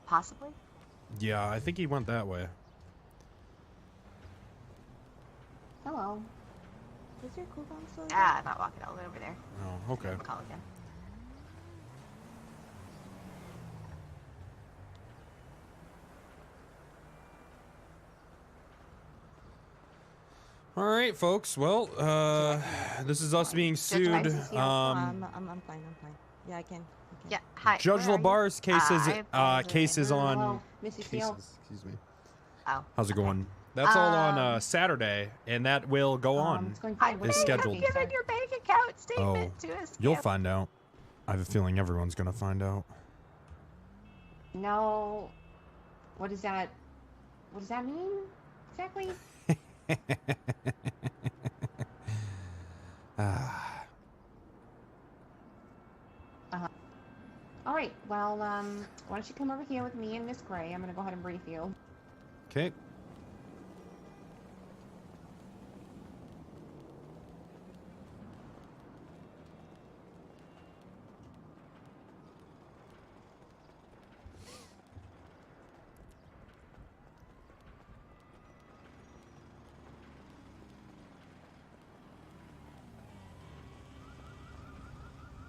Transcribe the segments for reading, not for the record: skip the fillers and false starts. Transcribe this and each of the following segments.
Possibly. Yeah, I think he went that way. Hello. Is your cooldown still? I'm not walking all the way over there. Oh, okay. Call again. All right, folks. Well, this is us being sued. I'm fine. I'm fine. Yeah, I can. Yeah. Hi. Judge LaBar's case is on. Hello, Mrs. Steele. Excuse me. Oh. How's it going? That's all on Saturday, and that will go on. It's going I fine. wouldn't It's scheduled. have given your bank account statement to us. You'll find out. I have a feeling everyone's gonna find out. No. What does that mean exactly? All right. Well, why don't you come over here with me and Miss Gray? I'm gonna go ahead and brief you. Okay.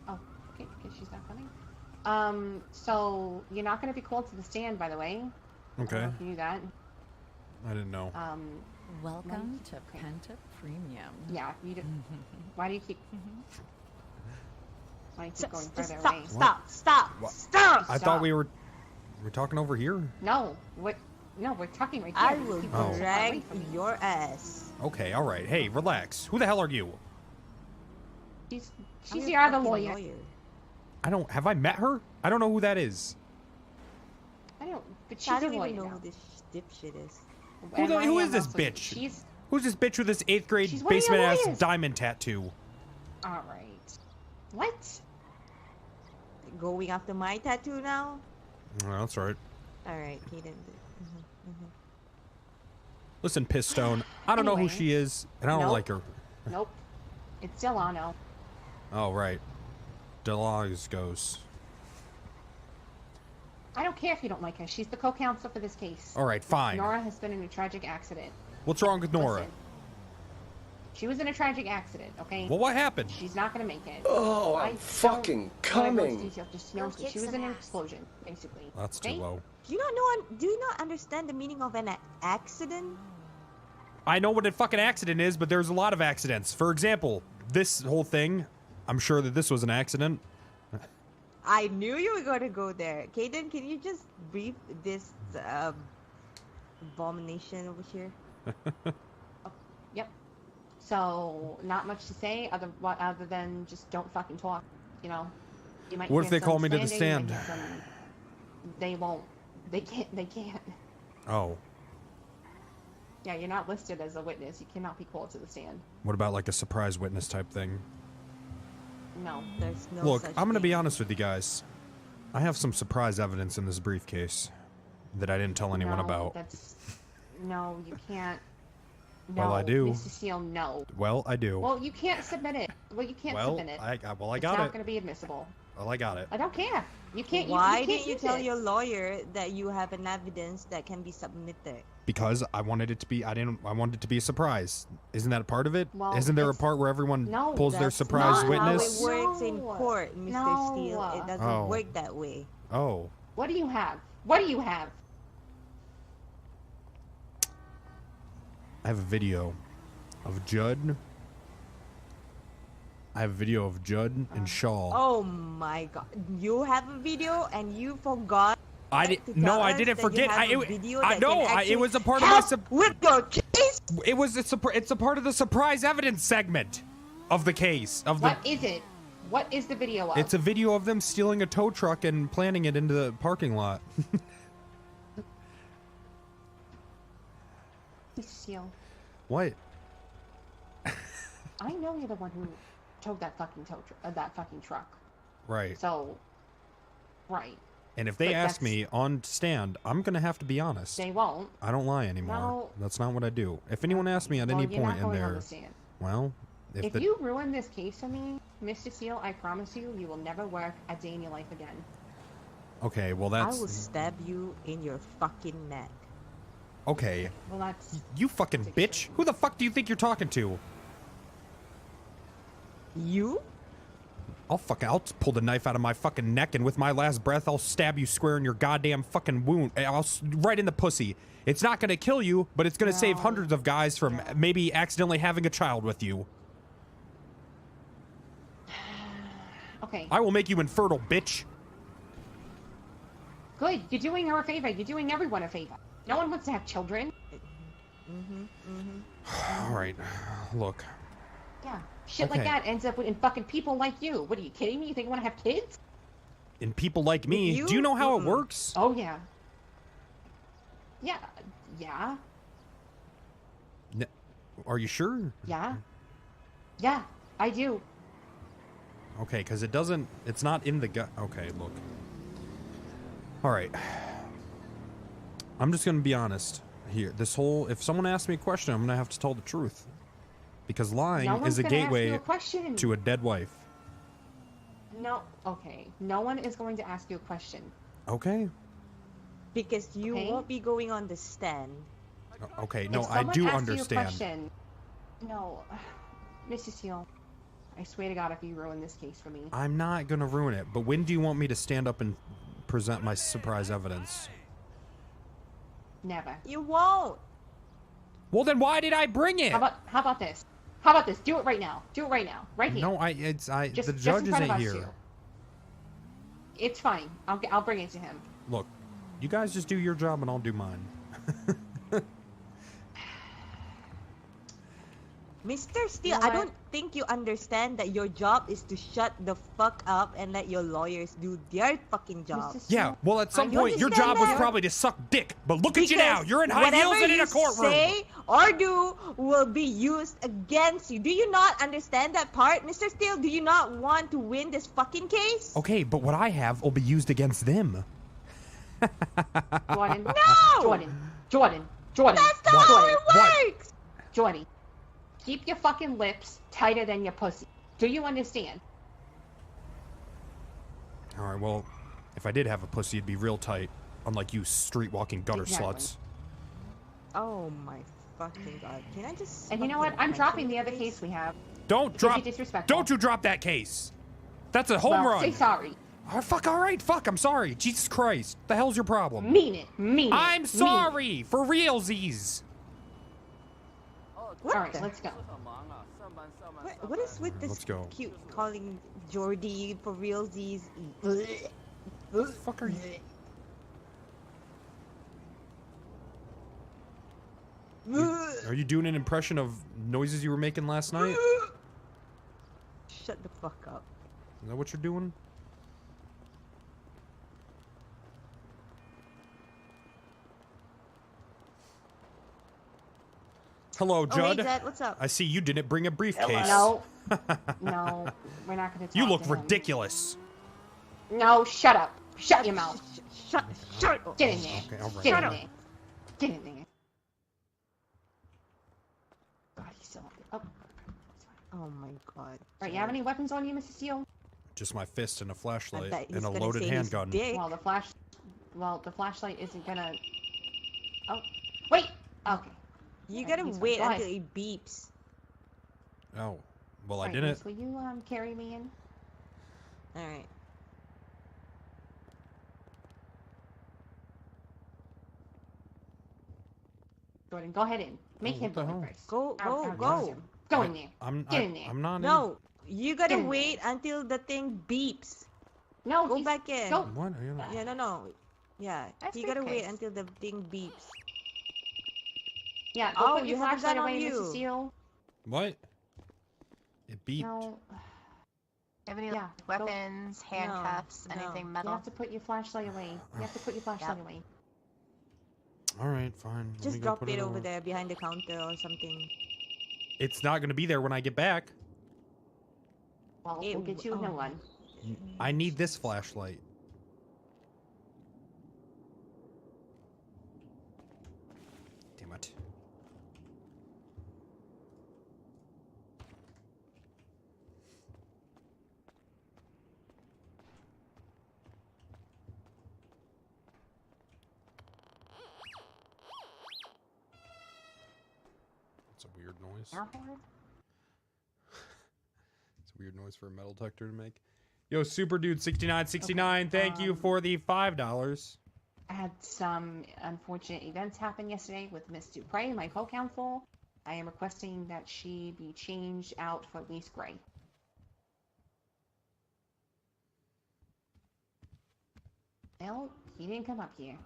Oh, okay, because she's not coming. So you're not going to be called to the stand, by the way. Okay. If you knew that. I didn't know. Welcome to Penta Premium. Yeah, you do. Why do you keep? Why do you keep going further away? Stop! I thought we were talking over here. No, what? No, we're talking right here. I will drag your ass. Okay, all right. Hey, relax. Who the hell are you? She's your other lawyer. Have I met her? I don't know who that is. I don't, but she's I don't your lawyer even know now. who this dipshit is. Who is this bitch? Who's this bitch with this 8th grade basement ass diamond tattoo? All right. What? Going after my tattoo now? Oh, that's right. All right, he didn't. Listen, Pistone, I don't know who she is, and I don't like her. Nope. It's Delano. Oh, right. Delagos. I don't care if you don't like her. She's the co-counsel for this case. All right, fine. Nora has been in a tragic accident. What's wrong with Nora? Listen, she was in a tragic accident, okay? Well, what happened? She's not going to make it. Oh, I'm fucking coming. Just know that she was in an explosion, basically. That's too low. Do you not understand the meaning of an accident? I know what a fucking accident is, but there's a lot of accidents. For example, this whole thing, I'm sure that this was an accident. I knew you were going to go there. Kaden, can you just brief this abomination over here? Yep. So, not much to say other than just don't fucking talk, you know? You might What if hear they call some me to the standing, stand? you might hear some- They won't. They can't. Oh. Yeah, you're not listed as a witness. You cannot be called to the stand. What about like a surprise witness type thing? No. There's no Look, such I'm going to be thing. honest with you guys. I have some surprise evidence in this briefcase that I didn't tell anyone No, about. No, you can't. No, Well, I do. Mr. Steele, no. Well, I do. Well, you can't submit it. Well, you can't submit it. I it's got not it. going to be admissible. Well, I got it. I don't care. You can't. Why you can't didn't you use tell it. your lawyer that you have an evidence that can be submitted? Because I wanted it to be. I wanted it to be a surprise. Isn't that a part of it? Well, Isn't there a it's- part where everyone No, pulls their That's surprise not witness? how it works in No. court, Mr. No. Steele. It doesn't Oh. work that way. Oh. What do you have? What do you have? I have a video of Judd. I have a video of Judd and Shaw. Oh my god. You have a video and you forgot? I to did. tell No, I us didn't that you forget. have a I video that no, can it was a part of help my. with your case? It was it's a part of the surprise evidence segment of the case of the. What is it? What is the video of? It's a video of them stealing a tow truck and planting it into the parking lot. Mr. Steele, What? I know you're the one who towed that fucking that fucking truck. Right. So, right. And if they But ask that's- me on stand, I'm gonna have to be honest. They won't. I don't lie anymore. No. That's not what I do. If anyone asks me at any Well, you're point not going in on there, the stand. well, If you ruin this case for me, Mr. Steele, I promise you, you will never work a day in your life again. Okay, well I that's... will stab you in your fucking neck. Okay. Well, that's... You fucking bitch. Who the fuck do you think you're talking to? You? I'll pull the knife out of my fucking neck, and with my last breath, I'll stab you square in your goddamn fucking wound. Right in the pussy. It's not gonna kill you, but it's gonna save hundreds of guys from maybe accidentally having a child with you. Okay. I will make you infertile, bitch. Good. You're doing her a favor. You're doing everyone a favor. No one wants to have children. All right, look. Yeah. Shit like that ends up in fucking people like you. What are you kidding me? You think I want to have kids? And people like me, do you know how it works? Oh, yeah. Yeah. Yeah. Are you sure? Yeah. Yeah, I do. Okay, because it's not in the gut. Okay, look. All right. I'm just going to be honest here. If someone asks me a question, I'm going to have to tell the truth. Because lying is a gateway to a dead wife. No, okay. No one is going to ask you a question. Okay. Because you won't be going on the stand. Okay, no, I do understand. You a question, no, Mrs. Seal, I swear to God, if you ruin this case for me. I'm not going to ruin it, but when do you want me to stand up and present my surprise evidence? Never. You won't. Well, then why did I bring it? How about this? How about this? Do it right now. Do it right now. Right here. No, the judge in front of isn't us here. two. It's fine. I'll bring it to him. Look, you guys just do your job and I'll do mine. Mr. Steele, I don't think you understand that your job is to shut the fuck up and let your lawyers do their fucking job. Yeah, well, at some point, your job was probably to suck dick. But look at you now. You're in high heels and in a courtroom. Whatever you say or do will be used against you. Do you not understand that part? Mr. Steele, do you not want to win this fucking case? Okay, but what I have will be used against them. Jordan. No! Jordan. That's not how it works! Jordan. Keep your fucking lips tighter than your pussy. Do you understand? Alright, well, if I did have a pussy, it'd be real tight. Unlike you street-walking gutter sluts. Oh my fucking God. Can I just... And you know what? I'm dropping the other case we have. Don't you drop that case! That's a home run! Say sorry. Oh, fuck, alright, fuck, I'm sorry. Jesus Christ. The hell's your problem? Mean it. I'm sorry! For realsies! Alright, let's go. What is with this cute calling Jordy for realsies? What the fuck are you... Are you doing an impression of noises you were making last night? Shut the fuck up. Is that what you're doing? Hello, Judd. Oh, hey, Dad, what's up? I see you didn't bring a briefcase. No, we're not going to talk You look to him. ridiculous. No, shut up. Shut your mouth. Shut up. Get in there. Okay, all right. Get in there. Get in there. God, he's still up there. Oh my God. Right, you have any weapons on you, Mrs. Seal? Just my fist and a flashlight bet he's and a gonna loaded say his handgun. dick. Well, the flashlight isn't gonna... Oh, wait! Okay. You gotta he's fine. wait Go ahead. until it beeps. Oh, well, I Right, didn't. Miss, will you carry me in? Alright. Jordan, go ahead in. Make him what the go in hell? first. Go. Go in there. Get in there. I'm not. No, you gotta Get in wait until the thing beeps. No, Go back in. Go. What? Are you not... Yeah, no. Yeah, That's you gotta wait briefcase. until the thing beeps. Yeah, Oh, put your you have a flashlight gun on away, you. Mrs. Seal. What? It beeped. No. Have any Yeah, weapons, handcuffs, no. anything You metal? have to put your flashlight away. You have to put your flashlight away. All right, fine. Let me Just go drop put it over away. there behind the counter or something. It's not gonna be there when I get back. Well, we'll get you a new one. I need this flashlight. Damn it. weird noise. Air horn? It's a weird noise for a metal detector to make. Yo, Super Dude 6969, thank you for the $5. I had some unfortunate events happen yesterday with Miss Dupre, my co-counsel. I am requesting that she be changed out for Lise Gray. Well, he didn't come up here.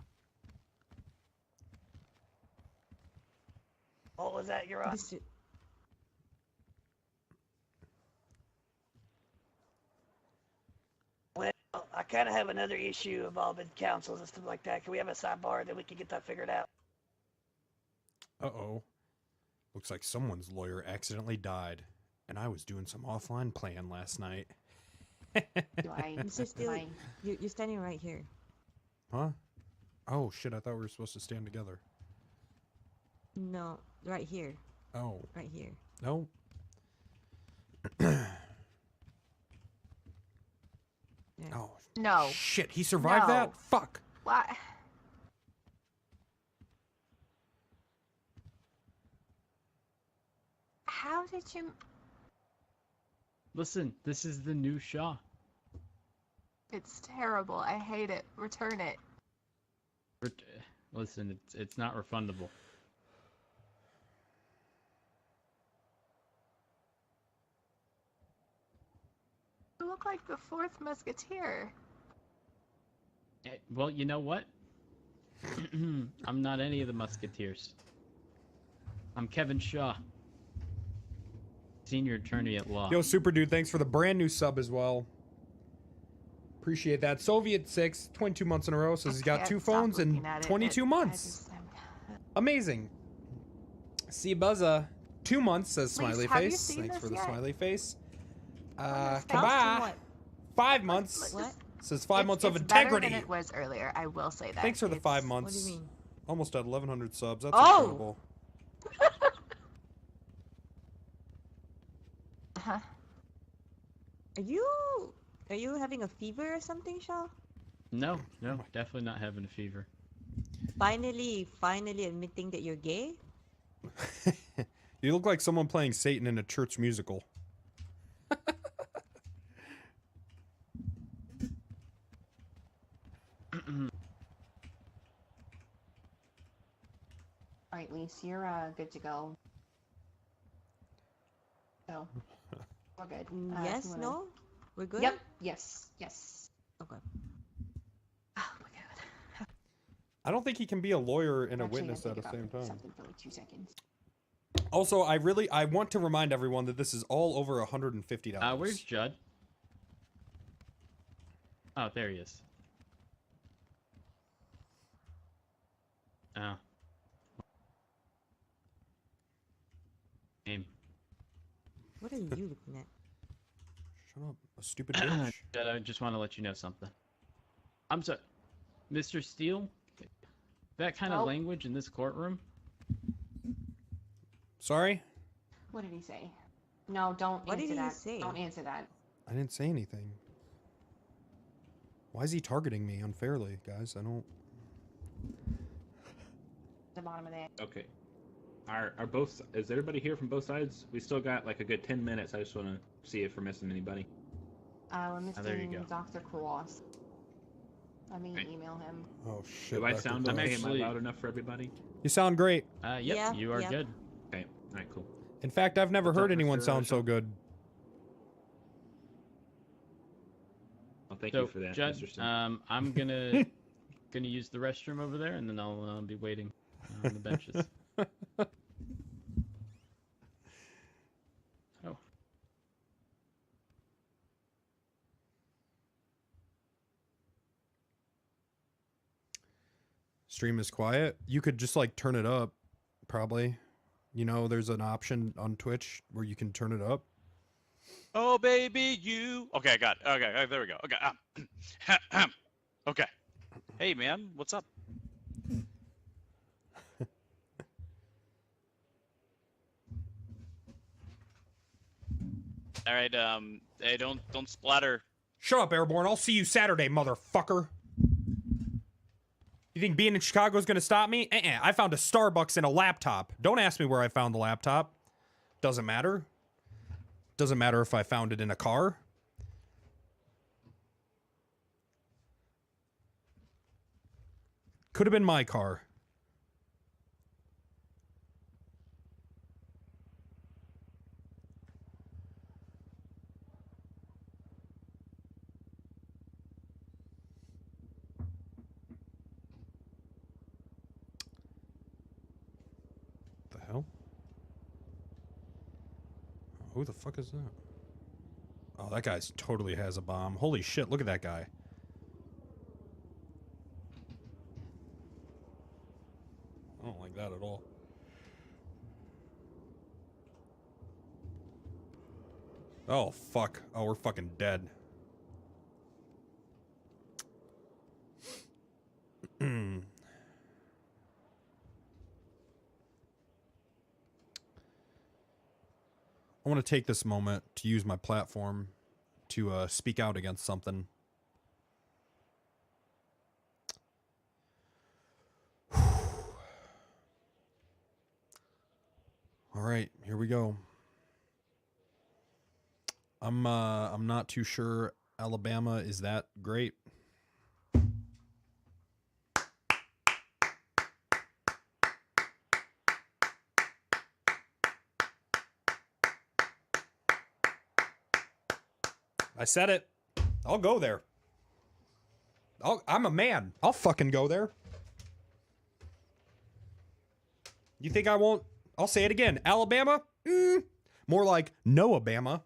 What was that, Your Honor? Well, I kind of have another issue involving counsels and stuff like that. Can we have a sidebar that we can get that figured out? Uh-oh. Looks like someone's lawyer accidentally died, and I was doing some offline playing last night. Mr. Steele, you're standing right here. Huh? Oh, shit, I thought we were supposed to stand together. No, right here. Oh. Right here. No. Yeah. Oh. No. Shit, he survived No. that? Fuck. What? How did you... Listen, this is the new Shaw. It's terrible. I hate it. Return it. Listen, it's not refundable. You look like the fourth musketeer. Well, you know what? I'm not any of the musketeers. I'm Kevin Shaw, senior attorney at law. Yo, Super Dude, thanks for the brand new sub as well. Appreciate that. Soviet 6, 22 months in a row, says he's got 2 phones in 22 months. Amazing. See Buzza, 2 months, says smiley have you face. seen Thanks this for the yet? smiley face. Costume Kabah. what? 5 months. What? Says 5 months of it's better integrity. than it was earlier. I will say that. Thanks for the 5 What months. do you mean? Almost at 1,100 subs. That's Oh! incredible. Huh? Are you having a fever or something, Shaw? No, definitely not having a fever. Finally admitting that you're gay? You look like someone playing Satan in a church musical. Alright, Lise, you're good to go. So, we're good. Yes, if you wanna- no? We're good? Yep, yes. Okay. Oh my god. I don't think he can be a lawyer and a Actually, witness I at the think same about time. Something for like 2 seconds. Also, I want to remind everyone that this is all over $150. Where's Judd? Oh, there he is. Oh. Name. What are you looking at? Shut up, a stupid bitch. Judd, I just want to let you know something. I'm sorry, Mr. Steele. That kind of Oh. language in this courtroom. Sorry? What did he say? No, don't What answer did he that. say? Don't answer that. I didn't say anything. Why is he targeting me unfairly, guys? I don't... The bottom of that. Okay. Are both? Is everybody here from both sides? We still got like a good 10 minutes. I just want to see if we're missing anybody. We're there you missing go. Dr. Cross. Let me Okay. email him. Oh, shit. Do I Dr. sound Cross. okay? actually- Am I loud enough for everybody? You sound great. Yep, Yeah, you are yeah. good. Okay. All right. Cool. In fact, I've never What's heard up, anyone Mr. sound so Shaw? good. Well, thank So, you for that, Judd, Mr. Sim. I'm gonna use the restroom over there, and then I'll be waiting on the benches. Oh. Stream is quiet. You could just like turn it up, probably. You know, there's an option on Twitch where you can turn it up. Oh baby, you. Okay, I got it. Okay, there we go. Okay. Okay. Hey man, what's up? All right. Hey, don't splatter. Shut up, Airborne. I'll see you Saturday, motherfucker. You think being in Chicago is going to stop me? I found a Starbucks and a laptop. Don't ask me where I found the laptop. Doesn't matter. Doesn't matter if I found it in a car. Could have been my car. The hell? Who the fuck is that? Oh, that guy's totally has a bomb. Holy shit, look at that guy. I don't like that at all. Oh, fuck. Oh, we're fucking dead. I want to take this moment to use my platform to speak out against something. All right, here we go. I'm not too sure Alabama is that great. I said it. I'll go there. I'm a man. I'll fucking go there. You think I won't? I'll say it again. Alabama? More like no-Obama.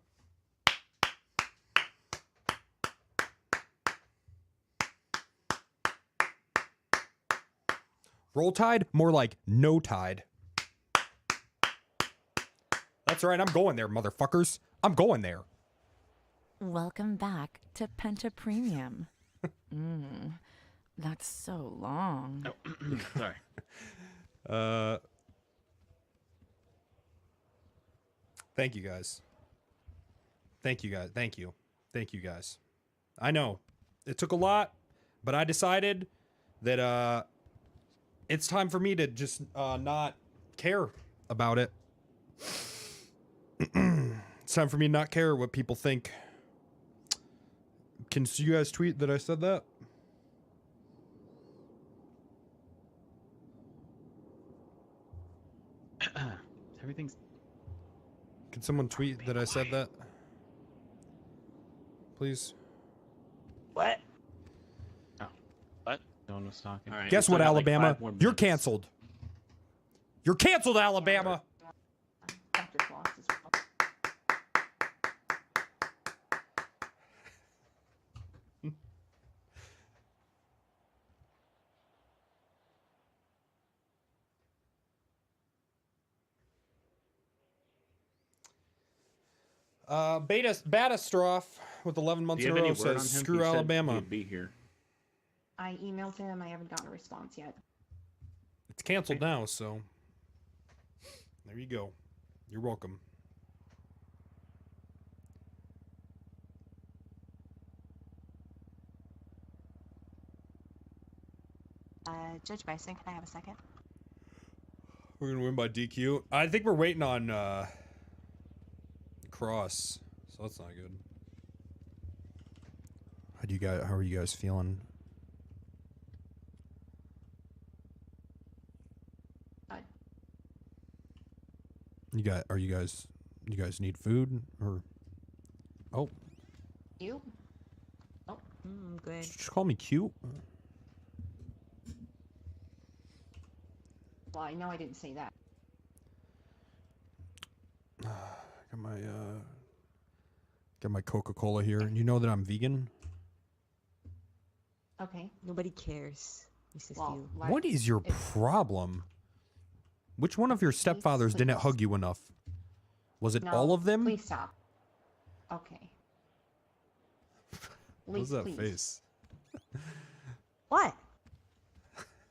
Roll Tide? More like no tide. That's right. I'm going there, motherfuckers. I'm going there. Welcome back to Penta Premium. That's so long. Oh, sorry. Thank you guys. Thank you guys. Thank you. Thank you guys. I know it took a lot, but I decided that it's time for me to just not care about it. It's time for me to not care what people think. Can you guys tweet that I said that? Everything's... Can someone tweet that I said that? Please. What? Oh. What? No one was talking. All right, Guess we what, still got, like, Alabama? 5 more You're minutes. canceled. You're canceled, Alabama. Dr. Floss as well. Batastroff with 11 months Do you in a have any row word on says, him? screw He said Alabama. he'd be here. I emailed him. I haven't gotten a response yet. It's canceled now, so there you go. You're welcome. Judge Bison, can I have a second? We're gonna win by DQ. I think we're waiting on Cross, so that's not good. How are you guys feeling? You guys need food or? Oh. You? Oh, good. Just call me cute. Well, I know I didn't say that. Got my Coca-Cola here. You know that I'm vegan? Okay. Nobody cares, Mrs. Well, Steele. What is your problem? Which one of your stepfathers didn't hug you enough? Was it No, all of them? Please stop. Okay. What's that please. face? What?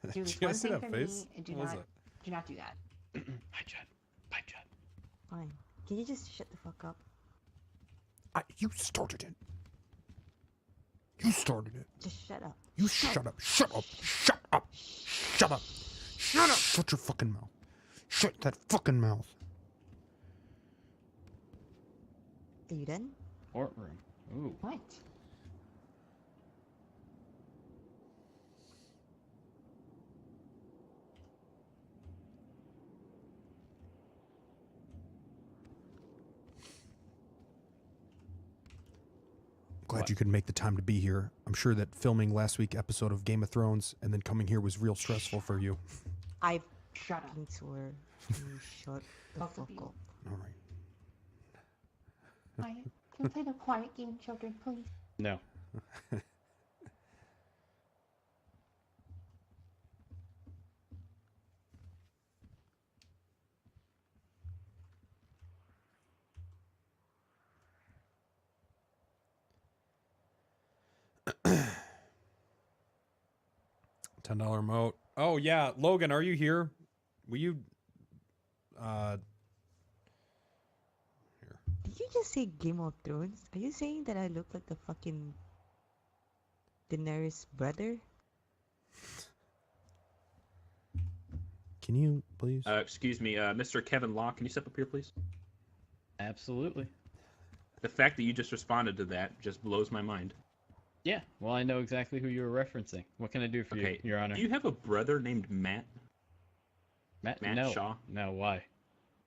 Do Did this you one guys see thing that for face? me and do What was not do that. Hi, Chad. Bye, Chad. Fine. Can you just shut the fuck up? You started it. You started it. Just shut up. You shut up. Shut up. Shut up. Shut up. Shut up. Shut your fucking mouth. Shut that fucking mouth. Are you done? Courtroom. Ooh. What? Glad you could make the time to be here. I'm sure that filming last week's episode of Game of Thrones and then coming here was real stressful for you. I Shut up. fucking swear. You shut the Both fuck of you. up. All right. Quiet. Can we play the quiet game, children, please? No. $10 moat. Oh yeah, Logan, are you here? Will you here. Did you just say Game of Thrones? Are you saying that I look like the fucking Daenerys brother? Can you please? Excuse me, Mr. Kevin Law, can you step up here, please? Absolutely. The fact that you just responded to that just blows my mind. Yeah. Well, I know exactly who you were referencing. What can I do for you, Your Honor? Do you have a brother named Matt? Matt Matt Shaw? No, why?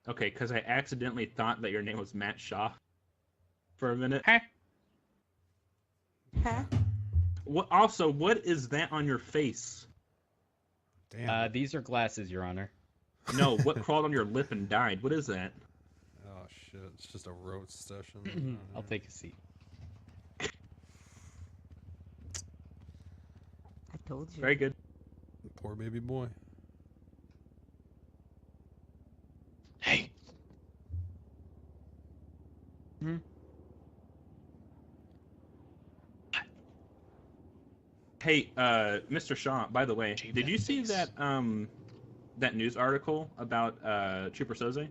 Okay, because I accidentally thought that your name was Matt Shaw for a minute. Huh? Huh? What is that on your face? Damn. These are glasses, Your Honor. No, what crawled on your lip and died? What is that? Oh shit! It's just a roast session. I'll take a seat. I told you. Very good. Poor baby boy. Hey. Hmm? Hey, Mr. Shaw, by the way, did you see that that news article about Trooper Soze?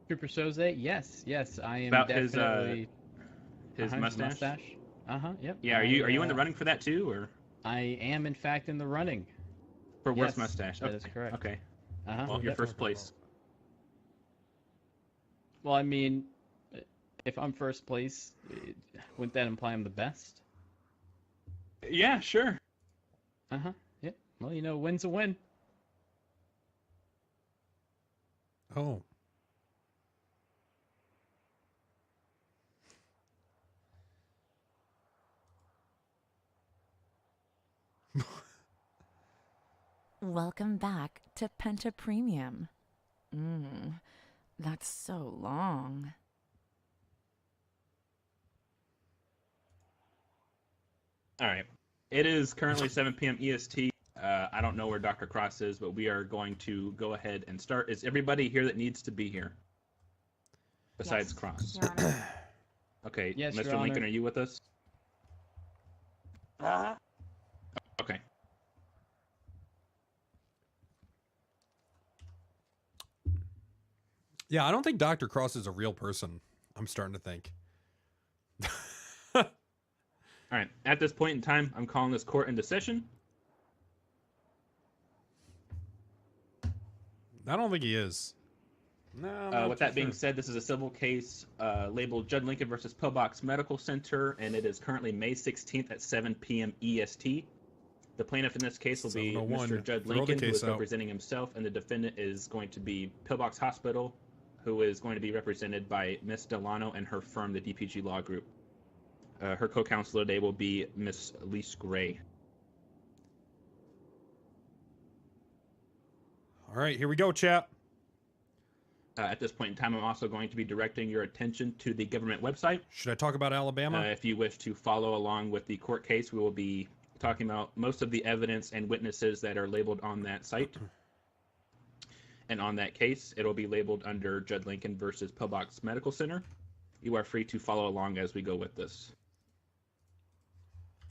Trooper Soze? Yes, I am About definitely his mustache? Yep. Yeah, are you in the running for that too, or? I am in fact in the running. For worst Yes, mustache. that Okay. is correct. Okay. Uh-huh. Well, you're Yep. first place. Well, I mean, if I'm first place, wouldn't that imply I'm the best? Yeah, sure. Uh-huh. Yep. Well, you know, win's a win. Oh. Welcome back to Penta Premium. That's so long. All right. It is currently 7 p.m. EST. I don't know where Dr. Cross is, but we are going to go ahead and start. Is everybody here that needs to be here? Besides Yes, Cross. Your Honor. Okay, Yes, Your Mr. Lincoln, Honor. are you with us? Okay. Yeah, I don't think Dr. Cross is a real person. I'm starting to think. All right. At this point in time, I'm calling this court into session. I don't think he is. No. I'm not With too that being sure. said, this is a civil case labeled Judd Lincoln versus Pillbox Medical Center, and it is currently May 16th at 7 p.m. EST. The plaintiff in this case will be 701. Mr. Judd Throw the Lincoln, who case is out. representing himself, and the defendant is going to be Pillbox Hospital, who is going to be represented by Miss Delano and her firm, the DPG Law Group. Her co-counselor today will be Miss Lise Gray. All right, here we go, chat. At this point in time, I'm also going to be directing your attention to the government website. Should I talk about Alabama? If you wish to follow along with the court case, we will be talking about most of the evidence and witnesses that are labeled on that site. And on that case, it'll be labeled under Judd Lincoln versus Pillbox Medical Center. You are free to follow along as we go with this.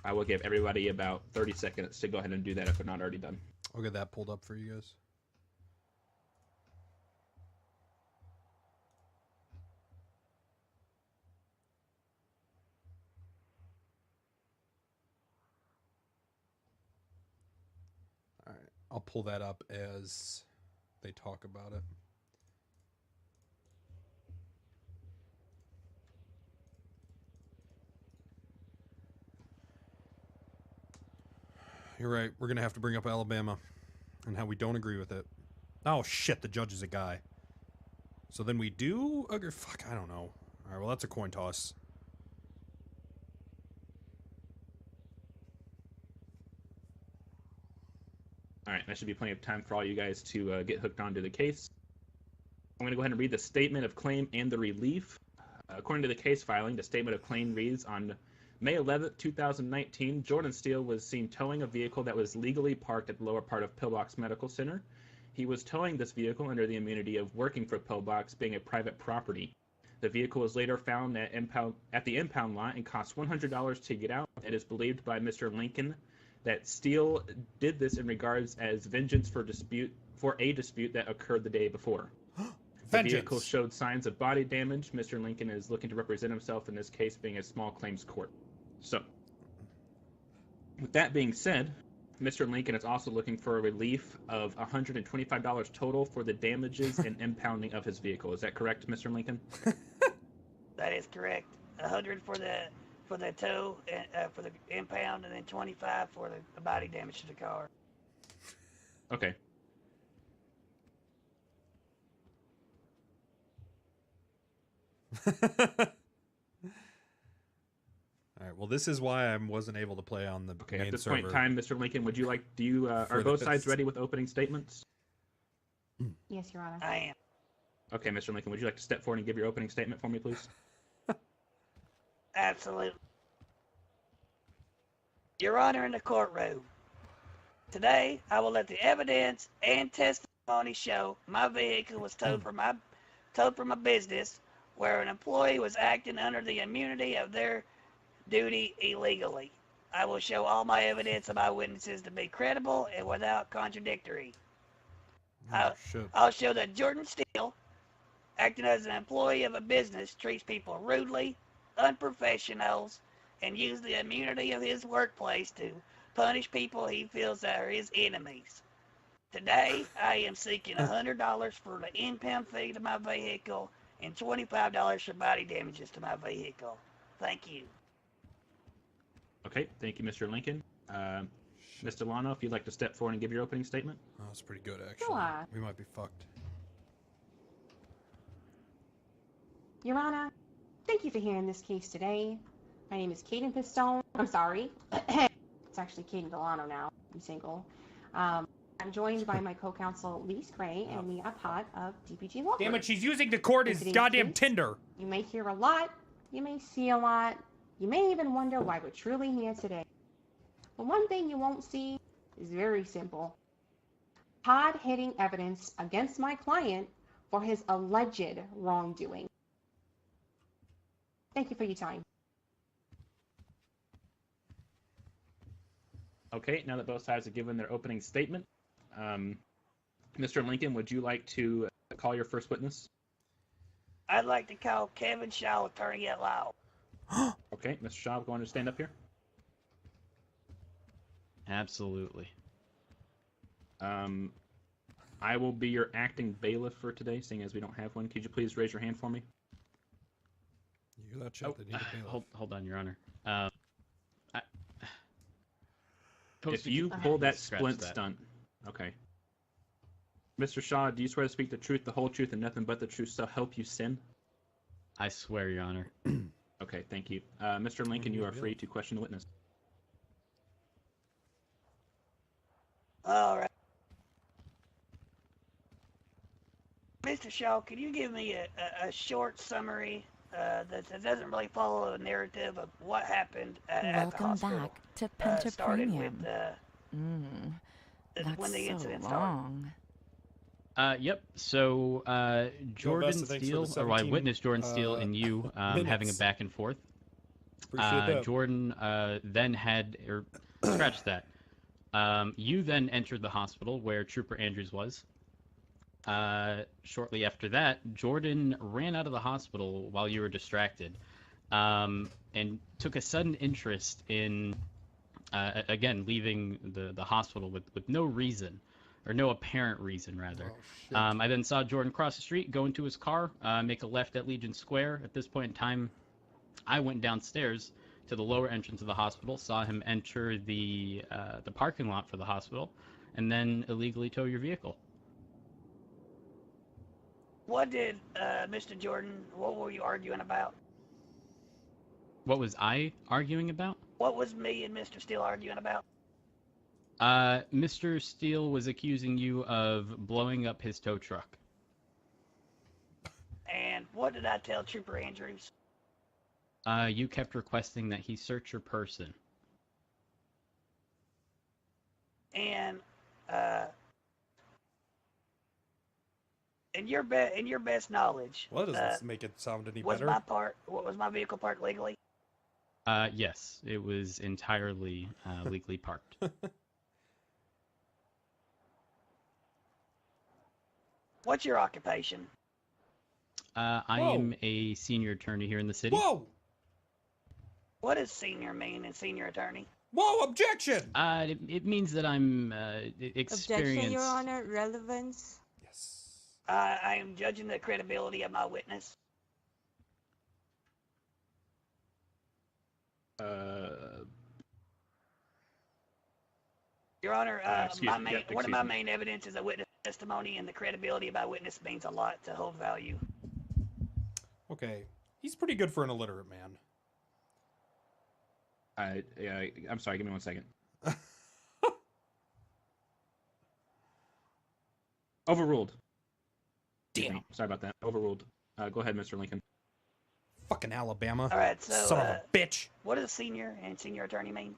I will give everybody about 30 seconds to go ahead and do that if they're not already done. I'll get that pulled up for you guys. All right, I'll pull that up as they talk about it. You're right. We're gonna have to bring up Alabama and how we don't agree with it. Oh shit, the judge is a guy. So then we do agree. Fuck, I don't know. Alright, well that's a coin toss. Alright, that should be plenty of time for all you guys to get hooked onto the case. I'm going to go ahead and read the statement of claim and the relief. According to the case filing, the statement of claim reads, on May 11th, 2019, Jordan Steele was seen towing a vehicle that was legally parked at the lower part of Pillbox Medical Center. He was towing this vehicle under the immunity of working for Pillbox, being a private property. The vehicle was later found at the impound lot and cost $100 to get out. It is believed by Mr. Lincoln that Steele did this in regards as vengeance for a dispute that occurred the day before. The vehicle showed signs of body damage. Mr. Lincoln is looking to represent himself in this case, being a small claims court. So, with that being said, Mr. Lincoln is also looking for a relief of $125 total for the damages and impounding of his vehicle. Is that correct, Mr. Lincoln? That is correct. 100 for the tow, for the impound, and then 25 for the body damage to the car. Okay. Alright, well this is why I wasn't able to play on the main server. At this point in time, Mr. Lincoln, would you like, are both sides ready with opening statements? Yes, Your Honor. I am. Okay, Mr. Lincoln, would you like to step forward and give your opening statement for me, please? Absolutely. Your Honor, in the courtroom. Today, I will let the evidence and testimony show my vehicle was towed from my business, where an employee was acting under the immunity of their duty illegally. I will show all my evidence and my witnesses to be credible and without contradictory. I'll show that Jordan Steele, acting as an employee of a business, treats people rudely, unprofessionals, and uses the immunity of his workplace to punish people he feels are his enemies. Today, I am seeking $100 for the impound fee to my vehicle and $25 for body damages to my vehicle. Thank you. Okay, thank you, Mr. Lincoln. Mr. Lano, if you'd like to step forward and give your opening statement. Oh, that's pretty good, actually. Sure. We might be fucked. Your Honor, thank you for hearing this case today. My name is Kaden Pistone. I'm sorry. It's actually Kaden Delano now. I'm single. I'm joined by my co-counsel, Lise Gray, and Mia Pot of DPG Law. Damn it, she's using the court as goddamn Tinder. You may hear a lot. You may see a lot. You may even wonder why we're truly here today. But one thing you won't see is very simple. Hard-hitting evidence against my client for his alleged wrongdoing. Thank you for your time. Okay, now that both sides have given their opening statement, Mr. Lincoln, would you like to call your first witness? I'd like to call Kevin Shaw, attorney at law. Okay, Mr. Shaw, going to stand up here? Absolutely. I will be your acting bailiff for today, seeing as we don't have one. Could you please raise your hand for me? You that shit that need a bailiff. Hold on, Your Honor. If you pull that splint stunt, okay. Mr. Shaw, do you swear to speak the truth, the whole truth, and nothing but the truth, so help you sin? I swear, Your Honor. Okay, thank you. Mr. Lincoln, you are free to question the witness. All right. Mr. Shaw, can you give me a short summary that doesn't really follow a narrative of what happened at the hospital? Welcome back to Penta started Premium. With, That's when the so incident long. Yep. So Jordan Steele, or I witnessed Jordan Steele and you having a back and forth. Jordan then had, or scratch that. You then entered the hospital where Trooper Andrews was. Shortly after that, Jordan ran out of the hospital while you were distracted, and took a sudden interest in, again, leaving the hospital with no reason, or no apparent reason, rather. I then saw Jordan cross the street, go into his car, make a left at Legion Square. At this point in time, I went downstairs to the lower entrance of the hospital, saw him enter the parking lot for the hospital, and then illegally tow your vehicle. What did Mr. Jordan? What were you arguing about? What was I arguing about? What was me and Mr. Steele arguing about? Mr. Steele was accusing you of blowing up his tow truck. And what did I tell Trooper Andrews? You kept requesting that he search your person. And in your best knowledge, Well, that doesn't make it sound any was better. was my vehicle parked legally? Yes, it was entirely legally parked. What's your occupation? I am a senior attorney here in the city. Whoa! What does senior mean in senior attorney? Whoa! Objection! It means that I'm experienced. Objection, Your Honor. Relevance. Yes. I am judging the credibility of my witness. Your Honor, one of my main evidence is a witness testimony, and the credibility of my witness means a lot to hold value. Okay. He's pretty good for an illiterate man. I'm sorry, give me 1 second. Overruled. Damn. Sorry about that. Overruled. Go ahead, Mr. Lincoln. Fucking Alabama. All right, so Son of a bitch. What does senior and senior attorney mean?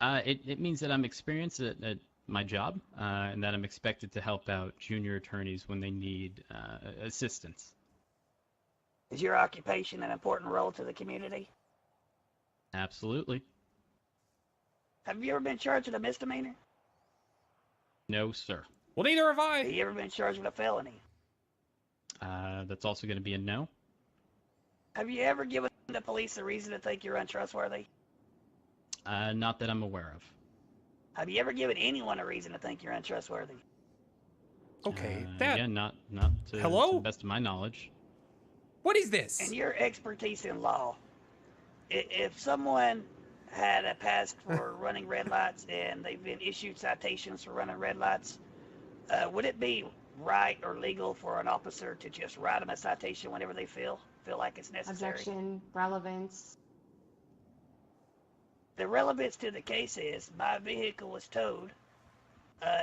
It means that I'm experienced at my job, and that I'm expected to help out junior attorneys when they need assistance. Is your occupation an important role to the community? Absolutely. Have you ever been charged with a misdemeanor? No, sir. Well, neither have I. Have you ever been charged with a felony? That's also going to be a no. Have you ever given the police a reason to think you're untrustworthy? Not that I'm aware of. Have you ever given anyone a reason to think you're untrustworthy? Okay, Yeah, not to, Hello? to the best of my knowledge. What is this? And your expertise in law, if someone had a past for running red lights and they've been issued citations for running red lights, would it be right or legal for an officer to just write them a citation whenever they feel like it's necessary? Objection, relevance. The relevance to the case is my vehicle was towed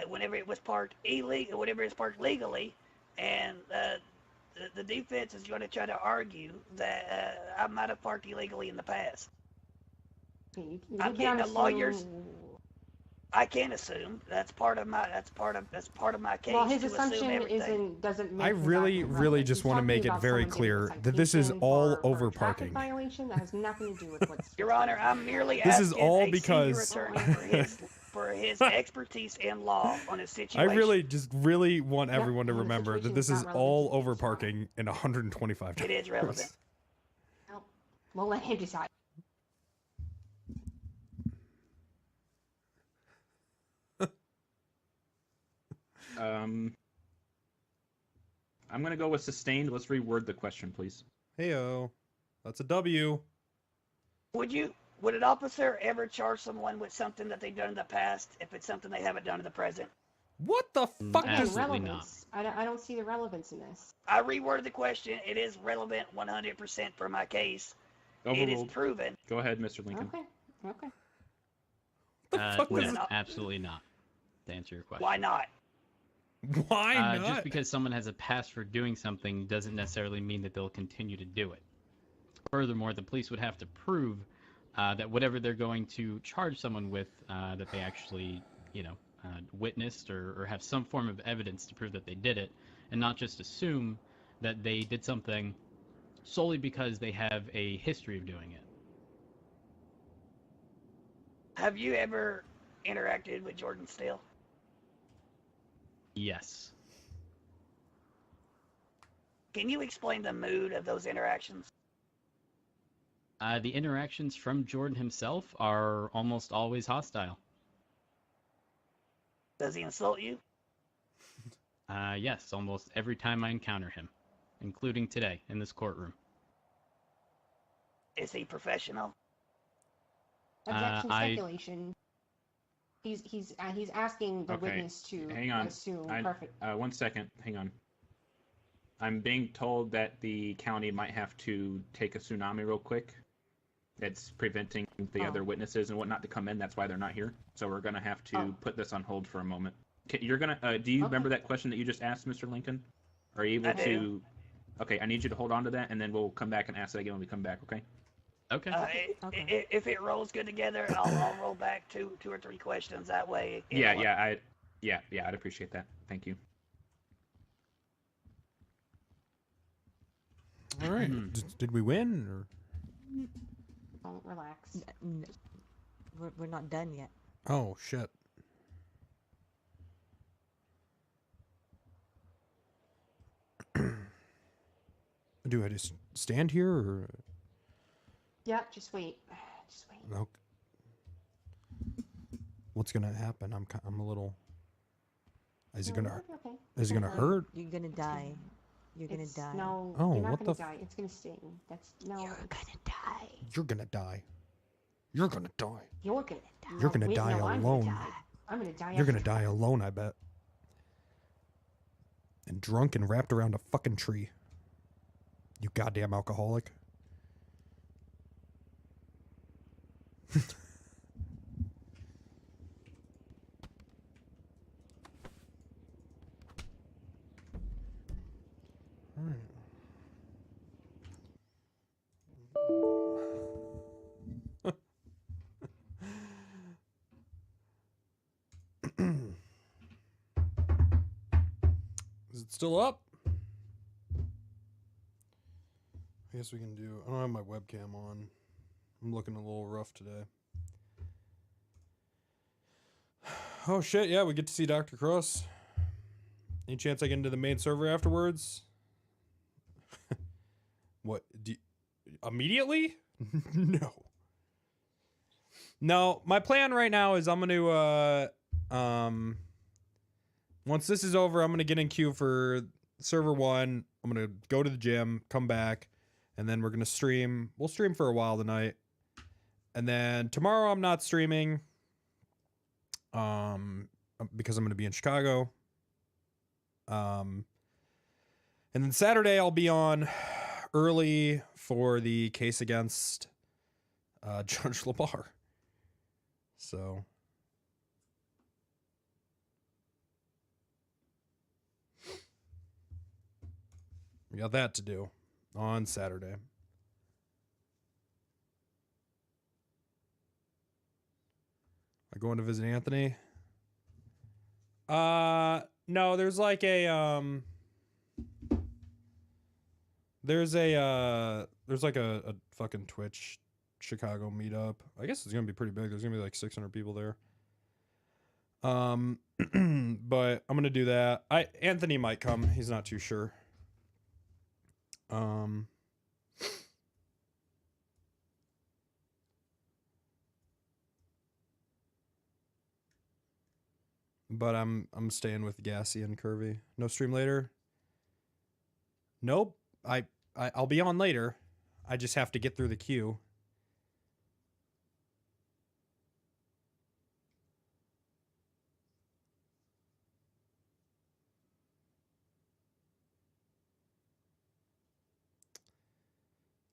whenever it was parked illegally, whenever it's parked legally, and the defense is going to try to argue that I might have parked illegally in the past. I'm getting a lawyer's. I can't assume. That's part of my case. Well, his to assumption doesn't make I him really, not really relevant. just He's want to talking make it about very someone getting a clear that this is citation all for over a traffic parking. violation that has nothing to do with what's. Your Honor, I'm merely This asking is all a because senior attorney for his expertise in law on a situation. I really want everyone to and the remember that situation this is is not all relevant. over parking in $125. It is relevant. Well, we'll let him decide. I'm going to go with sustained. Let's reword the question, please. Heyo. That's a W. Would an officer ever charge someone with something that they've done in the past if it's something they haven't done in the present? What the fuck Again, does... relevance. I don't see the relevance in this. I reworded the question. It is relevant 100% for my case. It is Overruled. proven. Go ahead, Mr. Lincoln. Okay. No, absolutely not. To answer your question. Why not? Why not? Just because someone has a past for doing something doesn't necessarily mean that they'll continue to do it. Furthermore, the police would have to prove that whatever they're going to charge someone with, that they actually, witnessed or have some form of evidence to prove that they did it, and not just assume that they did something solely because they have a history of doing it. Have you ever interacted with Jordan Steele? Yes. Can you explain the mood of those interactions? The interactions from Jordan himself are almost always hostile. Does he insult you? Yes, almost every time I encounter him, including today in this courtroom. Is he professional? Objection, I speculation. He's asking the Okay, witness to hang on. assume I- perfect. 1 second. Hang on. I'm being told that the county might have to take a tsunami real quick. It's preventing the other witnesses and whatnot to come in. That's why they're not here. So we're gonna have to put this on hold for a moment. You're gonna. Do you remember that question that you just asked, Mr. Lincoln? Are you able I do. to? Okay, I need you to hold on to that, and then we'll come back and ask that again when we come back. Okay? Okay. If it rolls good together, I'll roll back two or three questions. That way. Yeah. I'd appreciate that. Thank you. All right. Did we win? Or? Don't relax. We're not done yet. Oh shit. Do I just stand here or? Yeah, just wait. Just wait. Okay. What's gonna happen? I'm a little. Is it gonna? Okay. Is it gonna hurt? You're gonna die. You're gonna die. No, Oh, you're not what gonna the die. It's gonna sting. That's no. You're gonna die. You're gonna die. You're gonna die. You're gonna die. You're gonna Wait, die no, alone. I'm gonna die. You're gonna die alone, I bet. And drunk and wrapped around a fucking tree. You goddamn alcoholic. Alright. Is it still up? I guess we can do. I don't have my webcam on. I'm looking a little rough today. Oh shit, yeah, we get to see Dr. Cross. Any chance I get into the main server afterwards? What? Immediately? No. No, my plan right now is I'm going to, once this is over, I'm going to get in queue for server 1. I'm going to go to the gym, come back, and then we're going to stream. We'll stream for a while tonight. And then tomorrow I'm not streaming, because I'm going to be in Chicago. And then Saturday I'll be on early for the case against Judge LaBar. So we got that to do on Saturday. I going to visit Anthony? No, there's like a there's like a fucking Twitch Chicago meetup. I guess it's gonna be pretty big. There's gonna be like 600 people there. But I'm gonna do that. Anthony might come. He's not too sure. But I'm staying with Gassy and Curvy. No stream later. Nope. I'll be on later. I just have to get through the queue.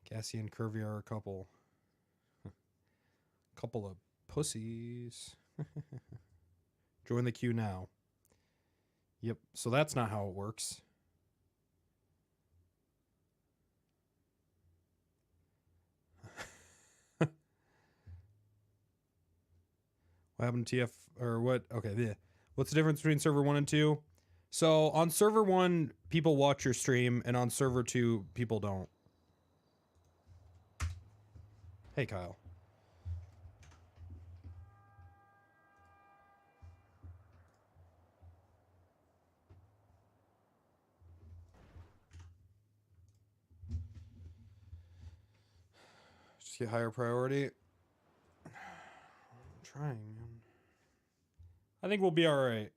Gassy and Curvy are a couple. Couple of pussies. Join the queue now. Yep, so that's not how it works. What happened to TF or what? Okay, yeah. What's the difference between server 1 and 2? So on server 1, people watch your stream, and on server 2, people don't. Hey, Kyle. Just get higher priority. I'm trying, man. I think we'll be alright.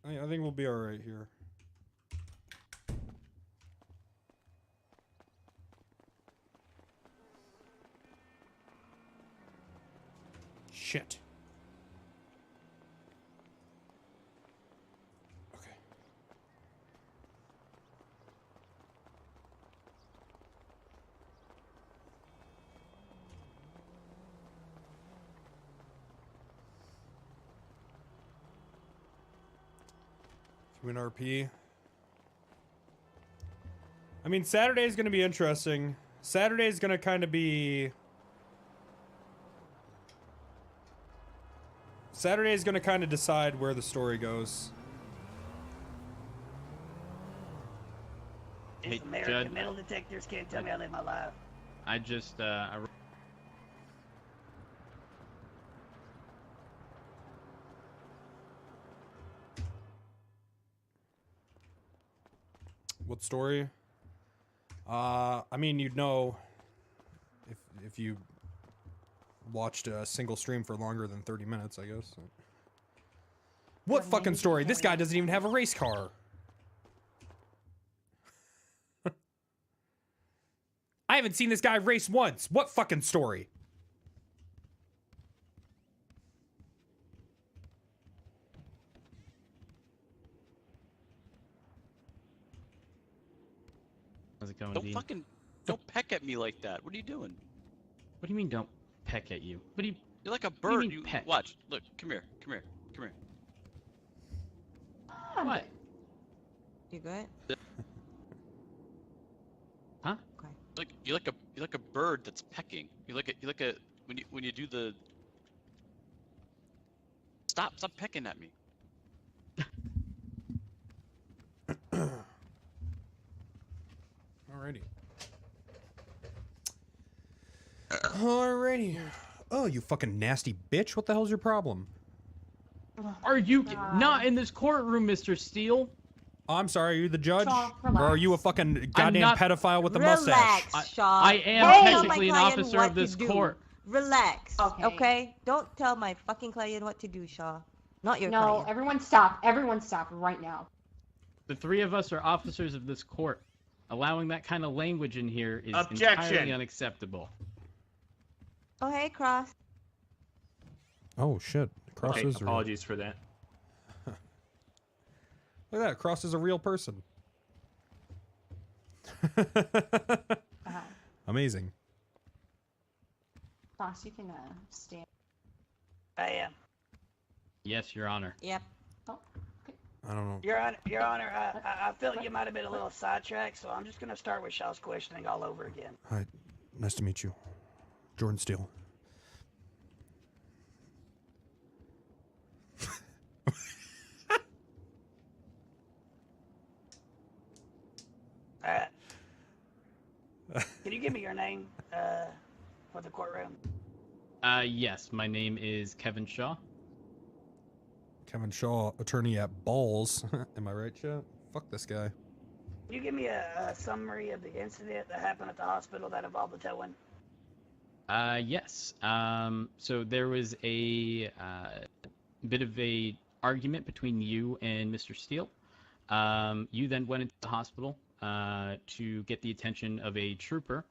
I think we'll be alright here. shit. Okay. If you win RP. I mean, Saturday's going to be interesting. Saturday's going to kind of be... Saturday's going to kind of decide where the story goes. Hey, American Judd. metal detectors can't tell me I live my life. I just, What story? I mean, you'd know if you watched a single stream for longer than 30 minutes, I guess. What fucking story? This guy doesn't even have a race car. I haven't seen this guy race once. What fucking story? how's it going, Don't don't peck at me like that. What are you doing? What do you mean don't peck at you? What do you... You're like a What do you bird. mean peck? Watch. Look. Come here. Come here. Come here. What? You good? Huh? Okay. Like you're like a bird that's pecking. You're like a when you do the. Stop pecking at me. Alrighty. Alrighty. Oh, you fucking nasty bitch. What the hell's your problem? Are you not in this courtroom, Mr. Steele? Oh, I'm sorry, are you the judge? Shaw, Or are you a fucking goddamn not- pedophile with a Relax, mustache? Shaw. I am Don't tell technically my an client officer what of this to do. court. Relax. Okay. Okay? Don't tell my fucking client what to do, Shaw. Not your No, client. everyone stop. Everyone stop right now. The three of us are officers of this court. Allowing that kind of language in here is Objection. entirely unacceptable. Oh, hey, Cross. Oh shit. Cross Okay, is real. apologies for that. Look at that. Cross is a real person. Amazing. Boss, you can stand. I am. Yes, Your Honor. Yep. Oh, okay. I don't know. Your Honor, I feel you might have been a little sidetracked, so I'm just going to start with Shaw's questioning all over again. Hi. Nice to meet you. Jordan Steele. Can you give me your name for the courtroom? Yes, my name is Kevin Shaw. Kevin Shaw, attorney at Balls. Am I right, chat? Fuck this guy. Can you give me a summary of the incident that happened at the hospital that involved the towing? Yes. So there was a bit of a argument between you and Mr. Steele. You then went into the hospital to get the attention of a trooper.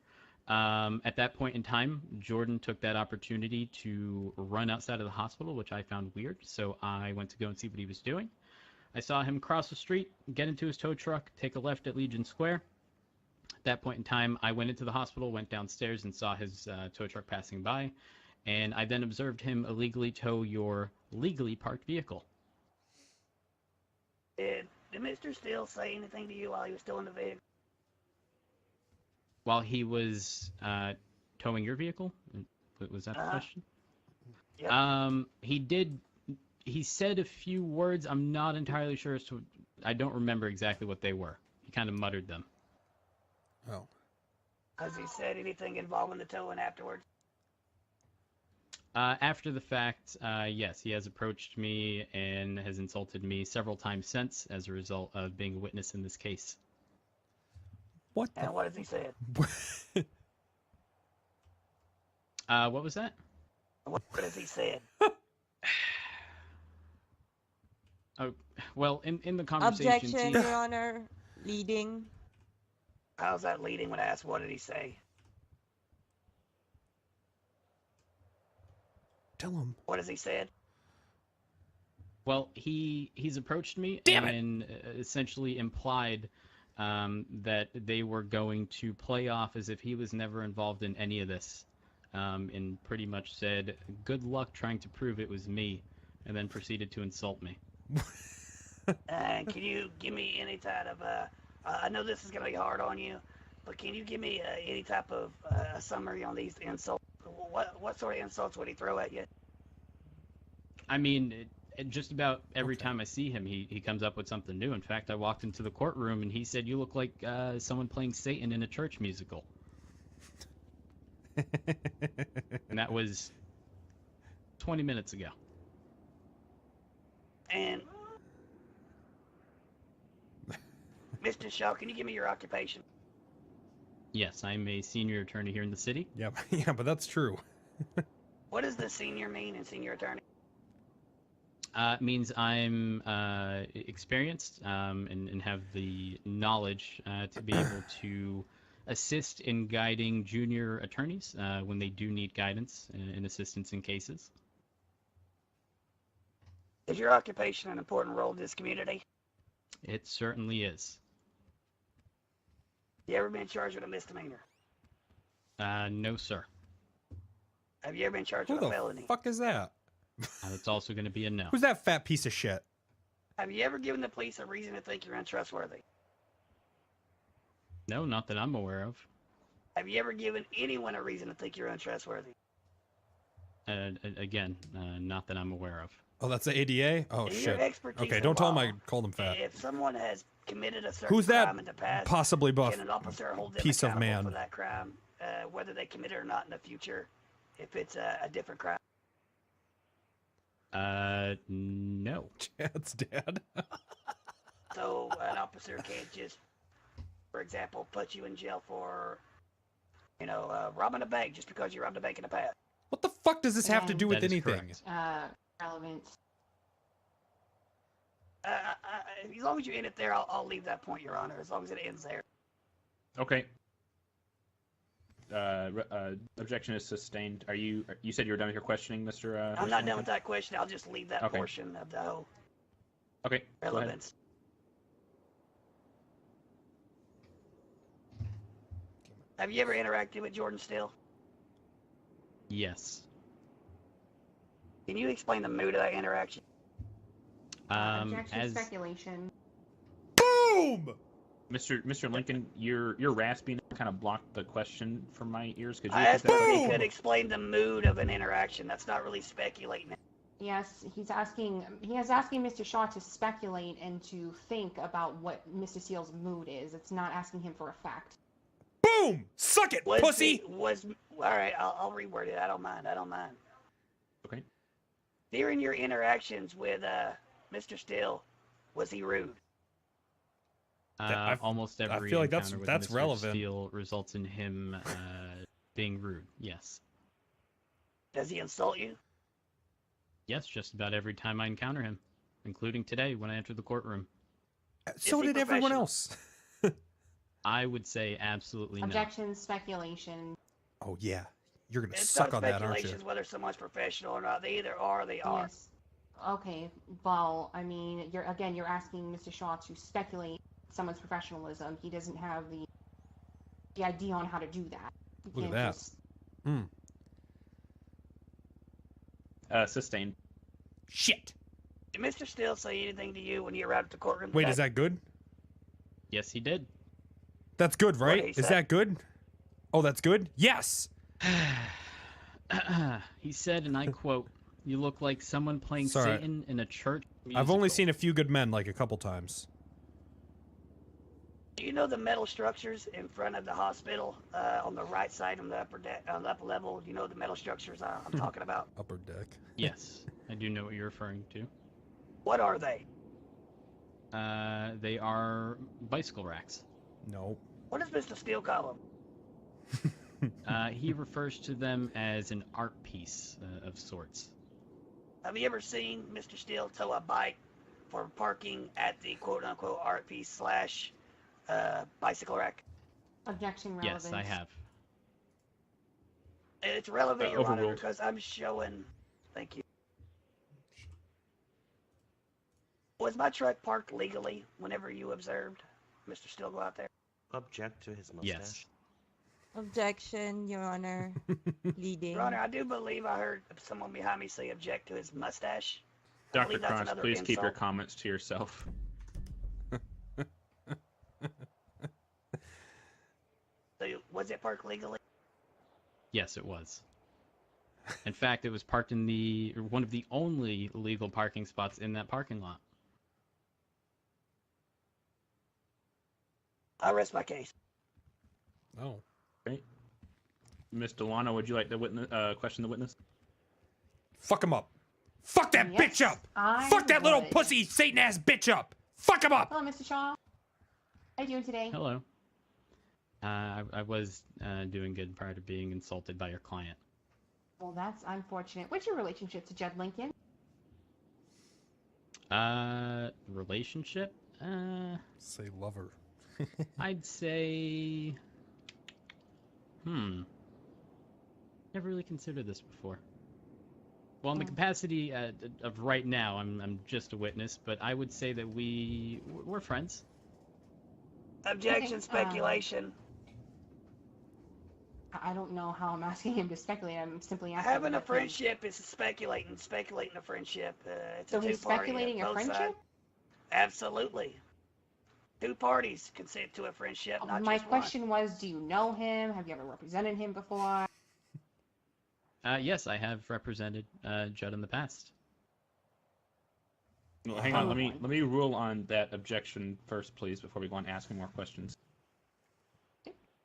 At that point in time, Jordan took that opportunity to run outside of the hospital, which I found weird, so I went to go and see what he was doing. I saw him cross the street, get into his tow truck, take a left at Legion Square. At that point in time, I went into the hospital, went downstairs, and saw his tow truck passing by, and I then observed him illegally tow your legally parked vehicle. Did Mr. Steele say anything to you while he was still in the vehicle? While he was towing your vehicle? Was that the question? Yep. He did. He said a few words. I'm not entirely sure as to. I don't remember exactly what they were. He kind of muttered them. Oh. Has he said anything involving the towing afterwards? After the fact, yes, he has approached me and has insulted me several times since as a result of being a witness in this case. What? And what has he said? What was that? What has he said? Oh, well, in the conversation. Objection, Your Honor. Leading. How's that leading when I asked what did he say? Tell him. What has he said? Well, he's approached me Damn it! and essentially implied that they were going to play off as if he was never involved in any of this, and pretty much said, "Good luck trying to prove it was me," and then proceeded to insult me. Can you give me any type of I know this is gonna be hard on you, but can you give me any type of summary on these insults? What sort of insults would he throw at you? I mean, just about every time I see him, he comes up with something new. In fact, I walked into the courtroom and he said, "You look like someone playing Satan in a church musical." And that was 20 minutes ago. And Mr. Shaw, can you give me your occupation? Yes, I'm a senior attorney here in the city. Yeah, yeah, but that's true. What does the senior mean in senior attorney? It means I'm experienced and have the knowledge to be able to assist in guiding junior attorneys when they do need guidance and assistance in cases. Is your occupation an important role in this community? It certainly is. You ever been charged with a misdemeanor? No, sir. Have you ever been charged Who with a the felony? fuck is that? It's also going to be a no. Who's that fat piece of shit? Have you ever given the police a reason to think you're untrustworthy? No, not that I'm aware of. Have you ever given anyone a reason to think you're untrustworthy? Again, not that I'm aware of. Oh, that's the ADA? Oh, In your shit. expertise Okay, in don't tell him law, I called him fat. If someone has committed a certain Who's that crime in the past, possibly buff can an officer hold them piece of accountable man? for that crime, whether they commit it or not in the future, if it's a different crime? No. Chad's dad. So an officer can't just, for example, put you in jail for, robbing a bank just because you robbed a bank in the past. What the fuck does this have to do with That is anything? correct. Relevant. As long as you end it there, I'll leave that point, Your Honor, as long as it ends there. Okay. Objection is sustained. You said you were done with your questioning, Mr. I'm not done with that question. I'll just leave that Okay. portion of the whole Okay. Go ahead. relevance. Have you ever interacted with Jordan Still? Yes. Can you explain the mood of that interaction? Objection, speculation. Boom! Mr. Lincoln, your rasping kind of blocked the question from my ears. Could you I repeat asked that if question? he could explain the mood of an interaction. That's not really speculating. Yes, he is asking Mr. Shaw to speculate and to think about what Mr. Steele's mood is. It's not asking him for a fact. Boom! Suck it, pussy! All right, I'll reword it. I don't mind. Okay. During your interactions with Mr. Still, was he rude? Almost every I feel like that's encounter with Mr. relevant. Steele results in him being rude. Yes. Does he insult you? Yes, just about every time I encounter him, including today when I entered the courtroom. So he did everyone professional? else. I would say absolutely no. Objection, speculation. Oh yeah, you're gonna It's suck not on that, aren't you? speculations whether someone's professional or not. They either are or they are. Yes. Okay, well, I mean, you're asking Mr. Shaw to speculate someone's professionalism. He doesn't have the idea on how to do that. You Look at can't that. just- Sustained. Shit. Did Mr. Still say anything to you when you arrived at the courtroom? Wait, today? is that good? Yes, he did. That's good, What right? he Is said? that good? Oh, that's good? Yes! He said, and I quote, "You look like someone playing Sorry. Satan in a church I've only musical." seen A Few Good Men like a couple times. Do you know the metal structures in front of the hospital on the right side on the upper level? Do you know the metal structures I'm talking about? Upper deck. Yes, I do know what you're referring to. What are they? They are bicycle racks. No. What does Mr. Steele call them? He refers to them as an art piece of sorts. Have you ever seen Mr. Steele tow a bike for parking at the quote-unquote art piece / bicycle rack? Objection, relevance. Yes, I have. It's relevant, Your Honor, Overruled. because I'm showing Thank you. Was my truck parked legally whenever you observed Mr. Steele go out there? Object to his mustache. Yes. Objection, Your Honor. Leading. Your Honor, I do believe I heard someone behind me say object to his mustache. I Dr. believe that's Crunch, another please keep your insult. comments to yourself. So, was it parked legally? Yes, it was. In fact, it was parked in one of the only legal parking spots in that parking lot. I rest my case. Oh. Great. Ms. Delano, would you like to question the witness? Fuck him up. Fuck that Yes, bitch up. I Fuck that little would. pussy Satan ass bitch up. Fuck him up. Hello, Mr. Shaw. How you doing today? Hello. I was doing good prior to being insulted by your client. Well, that's unfortunate. What's your relationship to Judd Lincoln? Relationship? Say lover. I'd say... Never really considered this before. Well, in the capacity of right now, I'm just a witness, but I would say that we're friends. Objection, speculation. I don't know how I'm asking him to speculate. I'm simply asking. Having a friendship is speculating a friendship. It's So a he's two-party, speculating a both friendship? sides. Absolutely. Two parties consent to a friendship, not My just one. question was, do you know him? Have you ever represented him before? Yes, I have represented Judd in the past. Well, hang on. Let me rule on that objection first, please, before we go on asking more questions.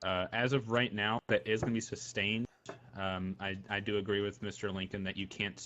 As of right now, that is going to be sustained. I do agree with Mr. Lincoln that you can't